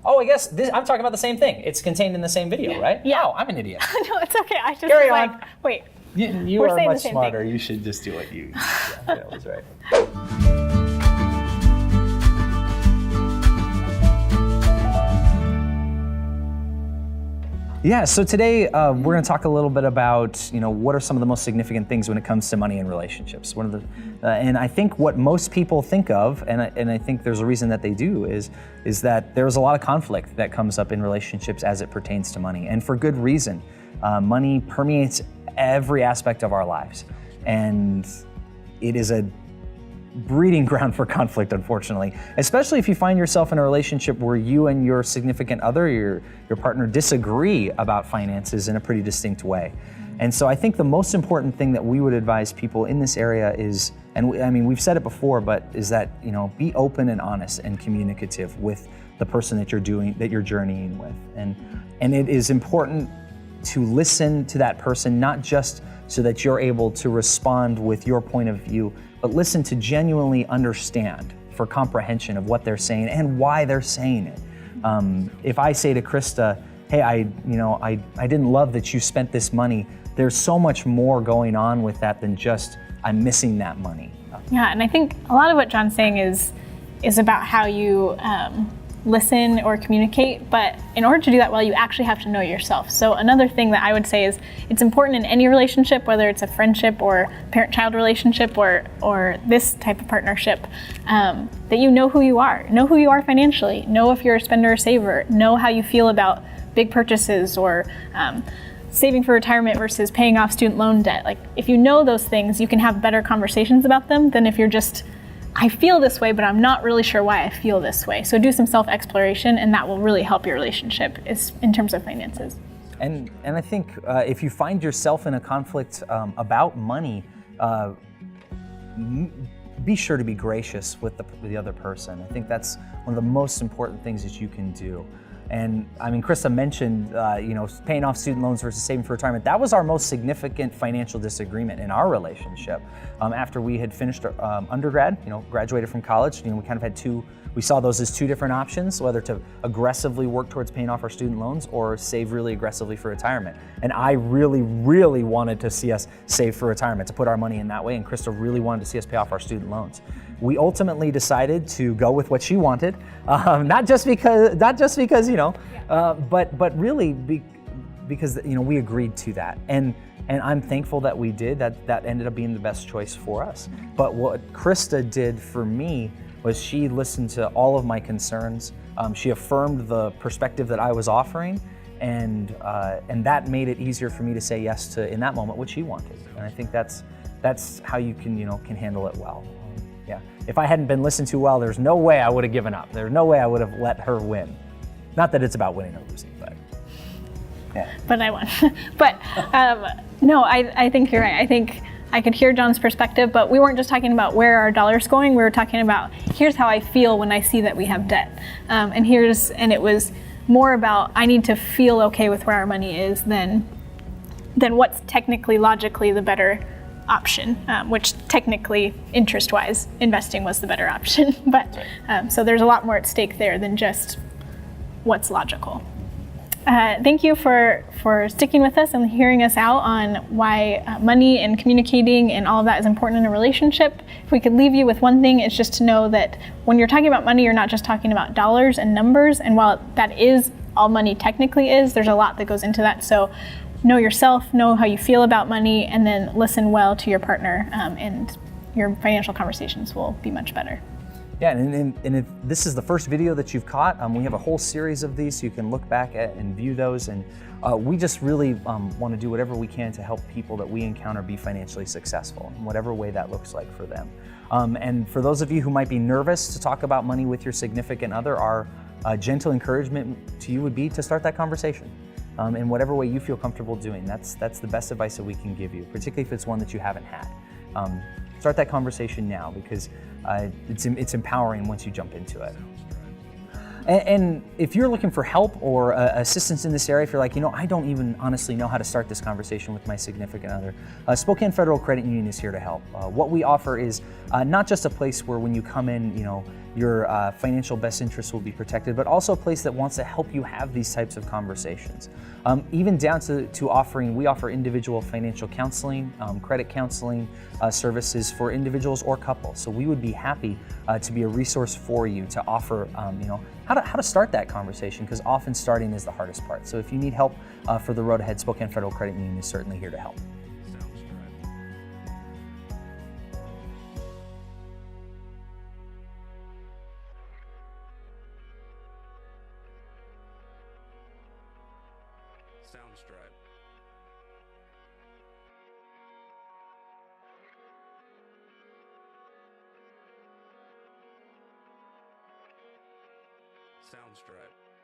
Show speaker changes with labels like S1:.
S1: Oh, I guess I'm talking about the same thing. It's contained in the same video, right?
S2: Yeah.
S1: Oh, I'm an idiot.
S2: No, it's okay. I just
S1: Carry
S2: was
S1: on.
S2: like, wait.
S1: You
S2: We're
S1: are
S2: saying the
S1: much
S2: same
S1: smarter.
S2: thing.
S1: You should just do what you. Yeah, that was right. Yeah, so today we're going to talk a little bit about, what are some of the most significant things when it comes to money in relationships. And I think what most people think of, and I think there's a reason that they do, is that there's a lot of conflict that comes up in relationships as it pertains to money, and for good reason. Money permeates every aspect of our lives, and it is a breeding ground for conflict, unfortunately, especially if you find yourself in a relationship where you and your significant other, your partner, disagree about finances in a pretty distinct way. And so I think the most important thing that we would advise people in this area is, we've said it before, but is that, be open and honest and communicative with the person that you're journeying with. And it is important to listen to that person, not just so that you're able to respond with your point of view, but listen to genuinely understand for comprehension of what they're saying and why they're saying it. If I say to Krista, hey, I didn't love that you spent this money, there's so much more going on with that than just, I'm missing that money.
S2: Yeah, and I think a lot of what John's saying is about how you listen or communicate, but in order to do that well, you actually have to know yourself. So another thing that I would say is it's important in any relationship, whether it's a friendship or parent-child relationship or this type of partnership, that you know who you are. Know who you are financially. Know if you're a spender or saver. Know how you feel about big purchases or saving for retirement versus paying off student loan debt. Like, if you know those things, you can have better conversations about them than if you're just, I feel this way, but I'm not really sure why I feel this way. So do some self-exploration, and that will really help your relationship in terms of finances.
S1: And I think if you find yourself in a conflict about money, be sure to be gracious with the other person. I think that's one of the most important things that you can do. And Krista mentioned, paying off student loans versus saving for retirement. That was our most significant financial disagreement in our relationship. After we had finished undergrad, graduated from college, we kind of had we saw those as two different options, whether to aggressively work towards paying off our student loans or save really aggressively for retirement. And I really, really wanted to see us save for retirement, to put our money in that way. And Krista really wanted to see us pay off our student loans. We ultimately decided to go with what she wanted, not just because, but really because we agreed to that. And I'm thankful that we did. That ended up being the best choice for us. But what Krista did for me was she listened to all of my concerns. She affirmed the perspective that I was offering, and that made it easier for me to say yes to, in that moment, what she wanted. And I think that's how you can handle it well. Yeah. If I hadn't been listened to well, there's no way I would have given up. There's no way I would have let her win. Not that it's about winning or losing, but yeah.
S2: But I won. But no, I think you're right. I think I could hear John's perspective, but we weren't just talking about where our dollar's going. We were talking about, here's how I feel when I see that we have debt. And it was more about, I need to feel okay with where our money is than what's technically, logically the better option, which technically, interest-wise, investing was the better option. But so there's a lot more at stake there than just what's logical. Thank you for sticking with us and hearing us out on why money and communicating and all of that is important in a relationship. If we could leave you with one thing, it's just to know that when you're talking about money, you're not just talking about dollars and numbers. And while that is all money technically is, there's a lot that goes into that. So know yourself, know how you feel about money, and then listen well to your partner, and your financial conversations will be much better.
S1: Yeah, and if this is the first video that you've caught, we have a whole series of these, so you can look back at and view those. And we just really want to do whatever we can to help people that we encounter be financially successful, in whatever way that looks like for them. And for those of you who might be nervous to talk about money with your significant other, our gentle encouragement to you would be to start that conversation. In whatever way you feel comfortable doing. That's the best advice that we can give you, particularly if it's one that you haven't had. Start that conversation now, because it's empowering once you jump into it. And if you're looking for help or assistance in this area, if you're like, I don't even honestly know how to start this conversation with my significant other, Spokane Federal Credit Union is here to help. What we offer is not just a place where when you come in, your financial best interests will be protected, but also a place that wants to help you have these types of conversations. Even down to offering, we offer individual financial counseling, credit counseling services for individuals or couples. So we would be happy to be a resource for you to offer, how to start that conversation, because often starting is the hardest part. So if you need help for the road ahead, Spokane Federal Credit Union is certainly here to help.
S3: Soundstripe. Soundstripe.